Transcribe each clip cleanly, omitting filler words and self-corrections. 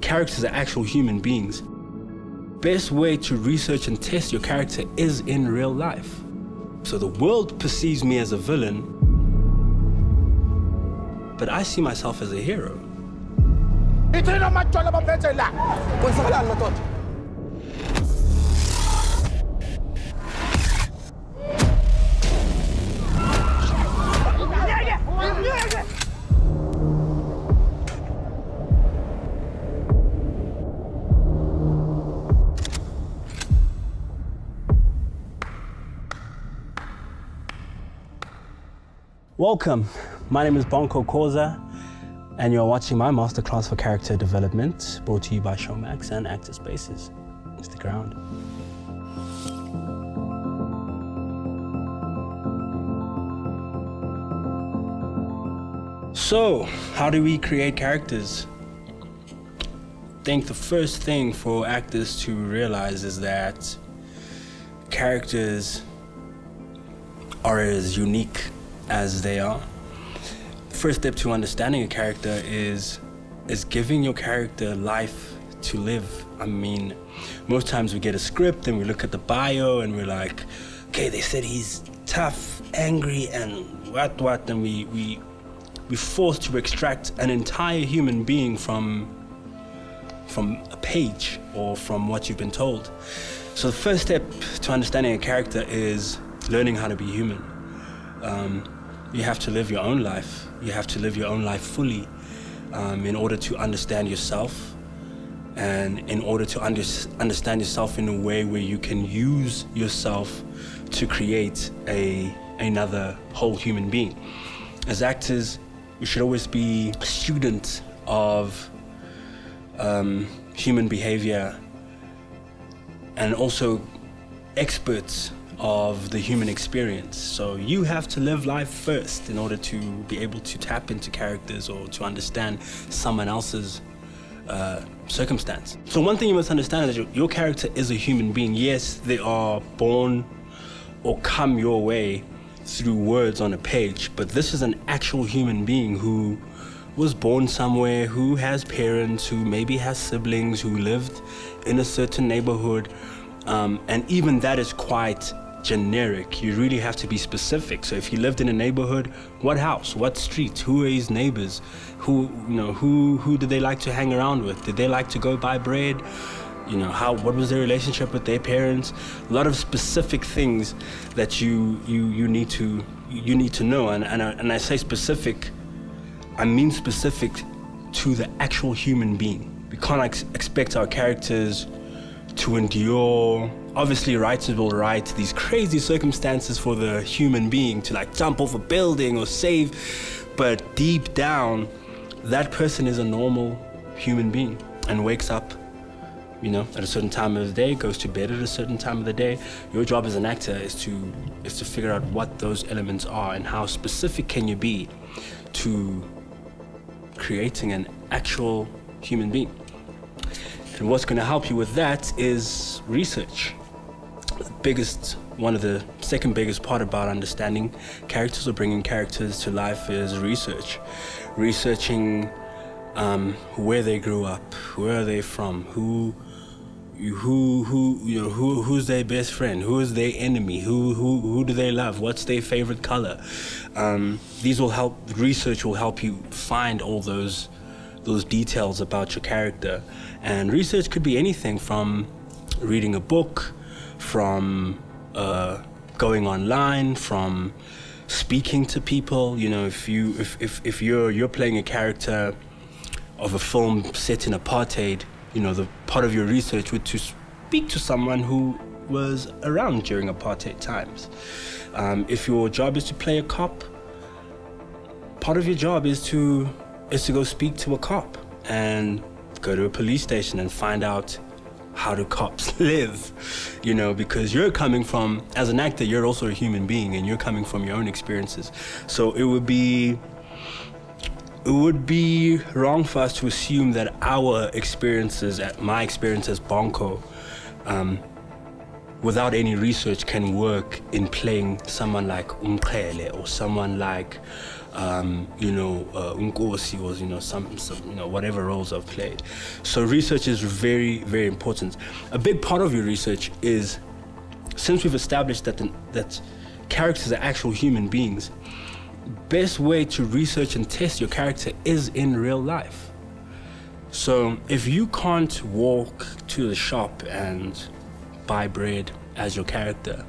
characters are actual human beings. Best way to research and test your character is in real life. So the world perceives me as a villain, but I see myself as a hero. Welcome, my name is Bonko Khoza, and you're watching my Masterclass for Character Development, brought to you by Showmax and Actor Spaces. Stick around. So, how do we create characters? I think the first thing for actors to realize is that characters are as unique as they are. The first step to understanding a character is giving your character life to live. I mean, most times we get a script and we look at the bio and we're like, okay, they said he's tough, angry, and what, and we're forced to extract an entire human being from a page or from what you've been told. So the first step to understanding a character is learning how to be human. You have to live your own life. You have to live your own life fully in order to understand yourself, and in order to understand yourself in a way where you can use yourself to create another whole human being. As actors, we should always be a student of human behavior and also experts of the human experience. So you have to live life first in order to be able to tap into characters or to understand someone else's circumstance. So one thing you must understand is that your character is a human being. Yes, they are born or come your way through words on a page, but this is an actual human being who was born somewhere, who has parents, who maybe has siblings, who lived in a certain neighborhood, and even that is quite generic. You really have to be specific. So if he lived in a neighborhood, what house, what street, who are his neighbors, who did they like to hang around with? Did they like to go buy bread? What was their relationship with their parents? A lot of specific things that you need to know. And I say specific, I mean specific to the actual human being. We can't expect our characters to endure. Obviously, writers will write these crazy circumstances for the human being to like jump off a building or save, but deep down, that person is a normal human being and wakes up, at a certain time of the day, goes to bed at a certain time of the day. Your job as an actor is to figure out what those elements are and how specific can you be to creating an actual human being. And what's going to help you with that is research. One of the second biggest part about understanding characters or bringing characters to life is research. Researching where they grew up, where are they from, who's their best friend, who is their enemy, who do they love, what's their favorite color. Research will help you find all those details about your character. And research could be anything from reading a book, from going online, from speaking to people. If you're playing a character of a film set in apartheid, the part of your research would to speak to someone who was around during apartheid times. If your job is to play a cop, part of your job is to go speak to a cop and go to a police station and find out how do cops live, because you're coming from, as an actor, you're also a human being and you're coming from your own experiences. So it would be wrong for us to assume that our experiences, my experience as Bonko, without any research can work in playing someone like Umkhele or someone like Unkosi was, some, whatever roles I've played. So research is very, very important. A big part of your research is, since we've established that characters are actual human beings, best way to research and test your character is in real life. So if you can't walk to the shop and buy bread as your character,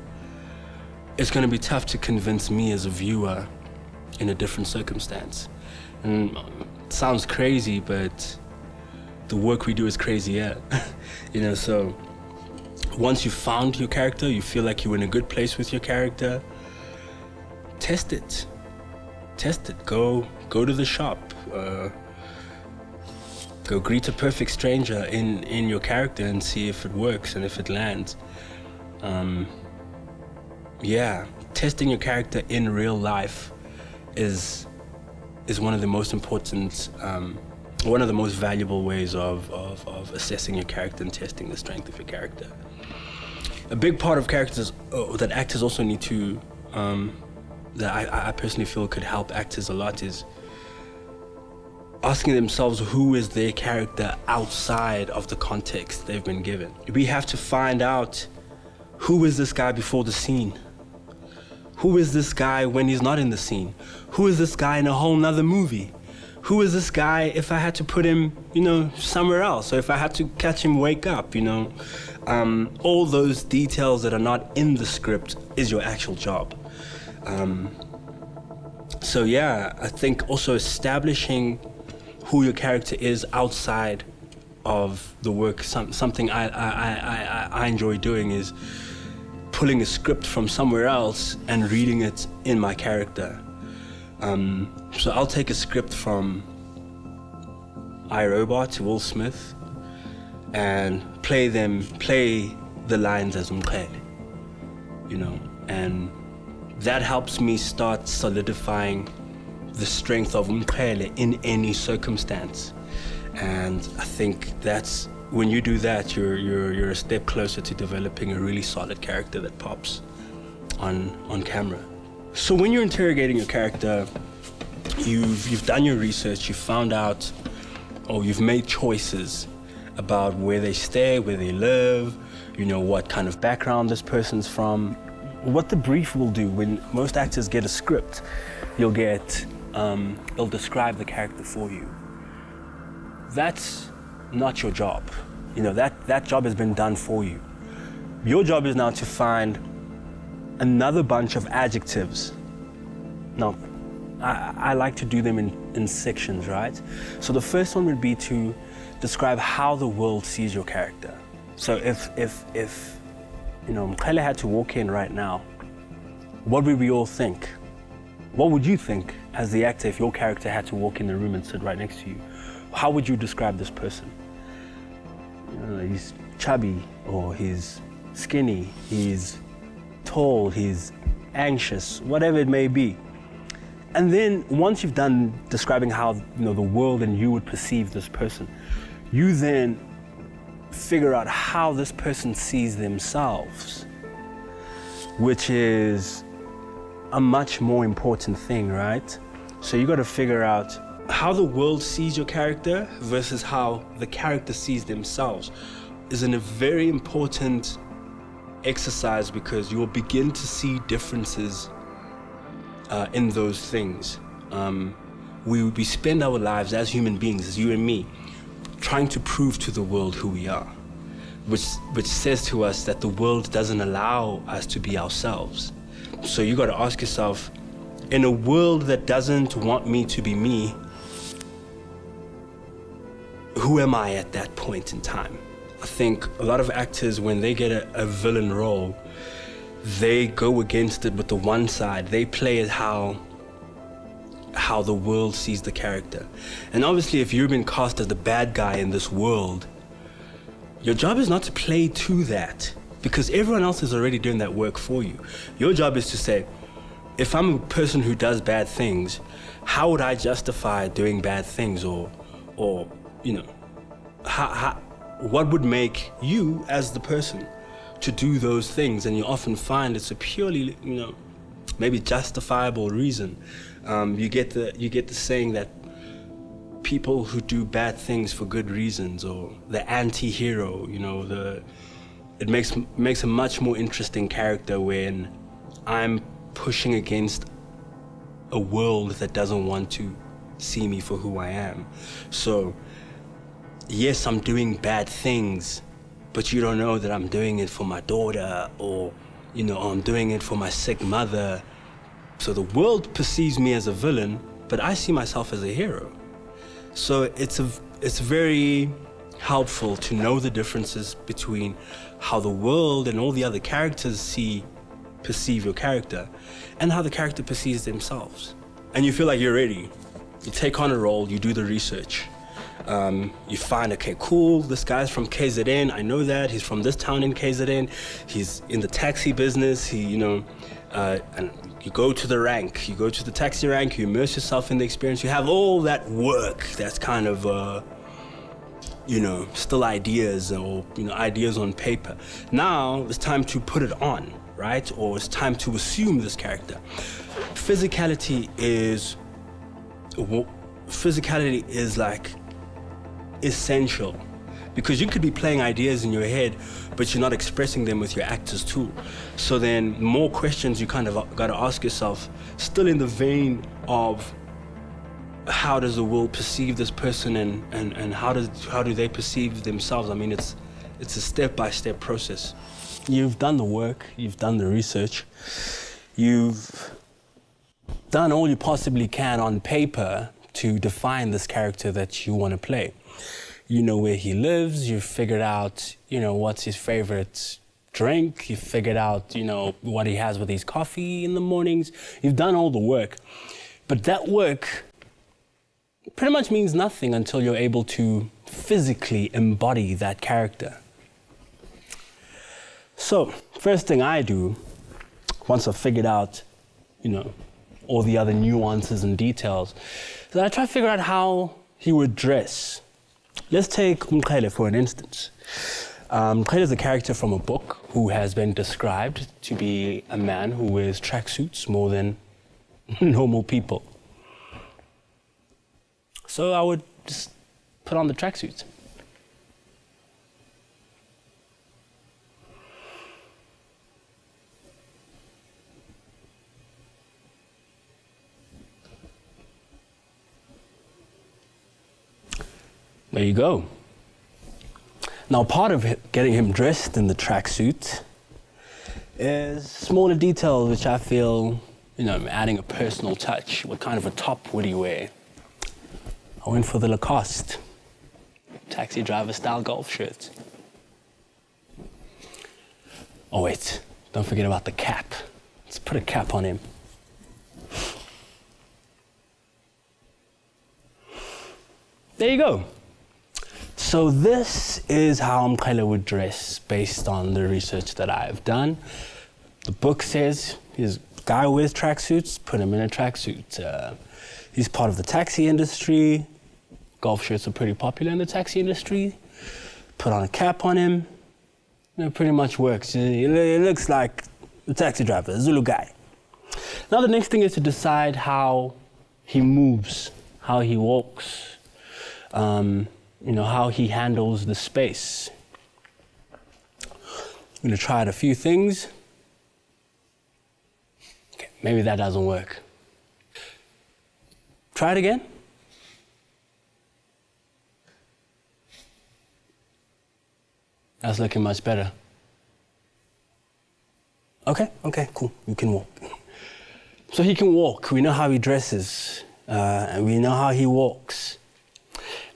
it's going to be tough to convince me as a viewer in a different circumstance. And it sounds crazy, but the work we do is crazier. So once you've found your character, you feel like you're in a good place with your character, test it. Go to the shop. Go greet a perfect stranger in your character and see if it works and if it lands. Testing your character in real life is one of the most important, one of the most valuable ways of assessing your character and testing the strength of your character. A big part of characters that actors also need to, that I personally feel could help actors a lot, is asking themselves who is their character outside of the context they've been given. We have to find out, who is this guy before the scene? Who is this guy when he's not in the scene? Who is this guy in a whole nother movie? Who is this guy if I had to put him, somewhere else? Or if I had to catch him wake up, all those details that are not in the script is your actual job. I think also establishing who your character is outside of the work. Something I enjoy doing is pulling a script from somewhere else and reading it in my character. So I'll take a script from iRobot, Will Smith, and play the lines as Umkhele, and that helps me start solidifying the strength of Umkhele in any circumstance. And I think that's, when you do that, you're a step closer to developing a really solid character that pops on camera. So when you're interrogating your character, you've done your research, you've found out, or you've made choices about where they stay, where they live, what kind of background this person's from. What the brief will do, when most actors get a script, you'll get, it'll describe the character for you. That's not your job. That job has been done for you. Your job is now to find another bunch of adjectives. Now, I like to do them in sections, right? So the first one would be to describe how the world sees your character. So if Mkhele had to walk in right now, what would we all think? What would you think as the actor if your character had to walk in the room and sit right next to you? How would you describe this person? He's chubby, or he's skinny, he's tall, he's anxious, whatever it may be. And then once you've done describing how the world and you would perceive this person, you then figure out how this person sees themselves, which is a much more important thing, right? So you got to figure out how the world sees your character versus how the character sees themselves is a very important exercise, because you will begin to see differences in those things. We spend our lives as human beings, as you and me, trying to prove to the world who we are, which says to us that the world doesn't allow us to be ourselves. So you got to ask yourself, in a world that doesn't want me to be me, who am I at that point in time? I think a lot of actors, when they get a villain role, they go against it with the one side. They play it how the world sees the character. And obviously, if you've been cast as the bad guy in this world, your job is not to play to that, because everyone else is already doing that work for you. Your job is to say, if I'm a person who does bad things, how would I justify doing bad things? Or what would make you as the person to do those things? And you often find it's a purely, maybe justifiable reason. You get the saying that people who do bad things for good reasons, or the anti-hero, it makes a much more interesting character when I'm pushing against a world that doesn't want to see me for who I am. So yes, I'm doing bad things, but you don't know that I'm doing it for my daughter, or I'm doing it for my sick mother. So the world perceives me as a villain, but I see myself as a hero. So it's very helpful to know the differences between how the world and all the other characters perceive your character, and how the character perceives themselves. And you feel like you're ready. You take on a role, you do the research. You find, okay, cool, this guy's from KZN, I know that, he's from this town in KZN, he's in the taxi business, and you go to the rank, you go to the taxi rank, you immerse yourself in the experience, you have all that work that's kind of, still ideas, or, ideas on paper. Now it's time to put it on, right? Or it's time to assume this character. Physicality is like essential, because you could be playing ideas in your head, but you're not expressing them with your actors too. So then more questions you kind of got to ask yourself, still in the vein of how does the world perceive this person, and how do they perceive themselves? I mean, it's a step-by-step process. You've done the work, you've done the research, you've done all you possibly can on paper to define this character that you want to play. You know where he lives, you've figured out, what's his favorite drink, you've figured out, what he has with his coffee in the mornings. You've done all the work. But that work pretty much means nothing until you're able to physically embody that character. So, first thing I do, once I've figured out, all the other nuances and details, is I try to figure out how he would dress. Let's take Mkhele for an instance. Mkhele is a character from a book who has been described to be a man who wears tracksuits more than normal people. So I would just put on the tracksuits. There you go. Now, part of getting him dressed in the tracksuit is smaller details, which I feel, adding a personal touch. What kind of a top would he wear? I went for the Lacoste taxi driver style golf shirt. Oh wait, don't forget about the cap. Let's put a cap on him. There you go. So this is how Mkhele would dress based on the research that I've done. The book says his guy wears tracksuits, put him in a tracksuit. He's part of the taxi industry. Golf shirts are pretty popular in the taxi industry. Put on a cap on him. It pretty much works. It looks like a taxi driver, a Zulu guy. Now the next thing is to decide how he moves, how he walks, how he handles the space. I'm gonna try out a few things. Okay, maybe that doesn't work. Try it again. That's looking much better. Okay, cool, you can walk. So he can walk, we know how he dresses, and we know how he walks.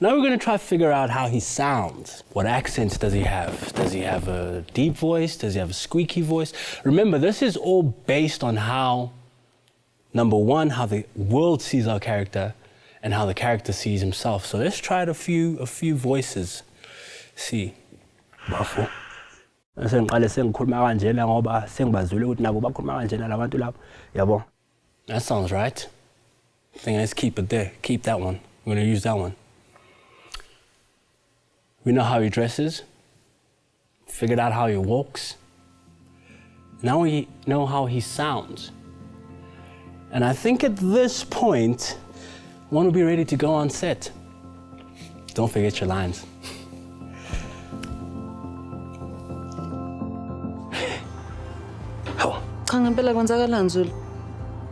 Now we're going to try to figure out how he sounds. What accents does he have? Does he have a deep voice? Does he have a squeaky voice? Remember, this is all based on how, number one, how the world sees our character and how the character sees himself. So let's try out a few voices. See. Bafo. That sounds right. I think let's keep it there. Keep that one. We're going to use that one. We know how he dresses. Figured out how he walks. Now we know how he sounds. And I think at this point, one will be ready to go on set. Don't forget your lines. Hawu, Cha ngempela kwenzakalani Zulu?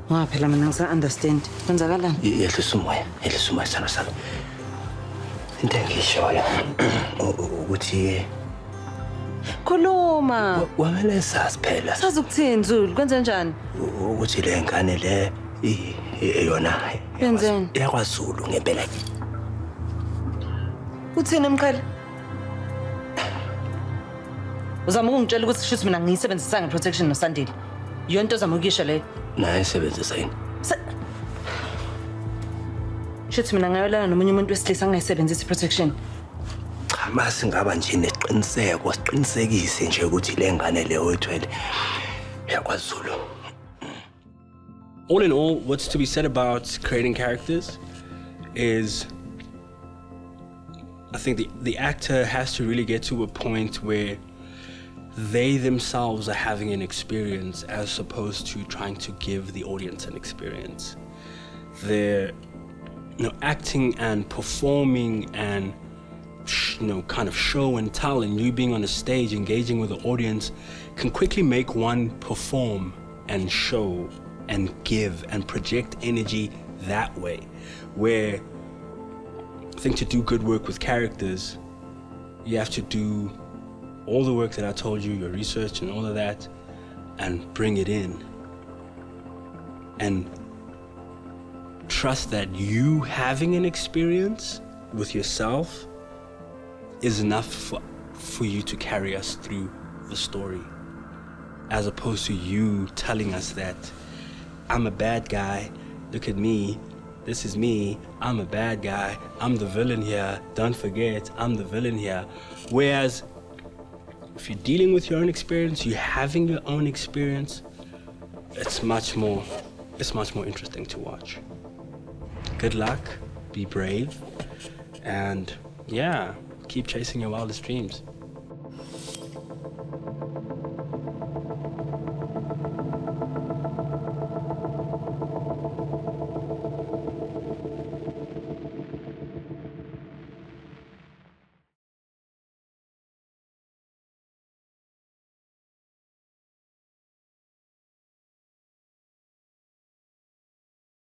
Phela mina ngisa-understand. Kwenzakalani? yehlisa umoya sana sami. Into engishoyo ukuthi Khuluma. kwamele sazi phela Sazi ukuthini Zulu? Kwenze njani? ukuthi le ngane le yona Yenzeni? yakwaZulu ngempela. Uthini Mqhele? Uzama ukungitshela ukuthi shuthi mina ngiyisebenzisa ngeprotection noSandile. Yonke into ozama ukuyisho leyo. Naye sebenzisa yini? Shuthi mina ngayolana nomunye umuntu wesilisa angayisebenzisi iprotection. Cha mase ngaba nje neqiniseko siqinisekise nje ukuthi le ngane le oyithwele yakwaZulu. All in all, what's to be said about creating characters is I think the actor has to really get to a point where they themselves are having an experience as opposed to trying to give the audience an experience. They're acting and performing and kind of show and tell, and you being on a stage engaging with the audience can quickly make one perform and show and give and project energy that way, where I think to do good work with characters, you have to do all the work that I told you, your research and all of that, and bring it in. And trust that you having an experience with yourself is enough for you to carry us through the story, as opposed to you telling us that I'm a bad guy, look at me, this is me, I'm a bad guy, I'm the villain here, don't forget, I'm the villain here. Whereas if you're dealing with your own experience, you're having your own experience, it's much more interesting to watch. Good luck, be brave, and yeah, keep chasing your wildest dreams.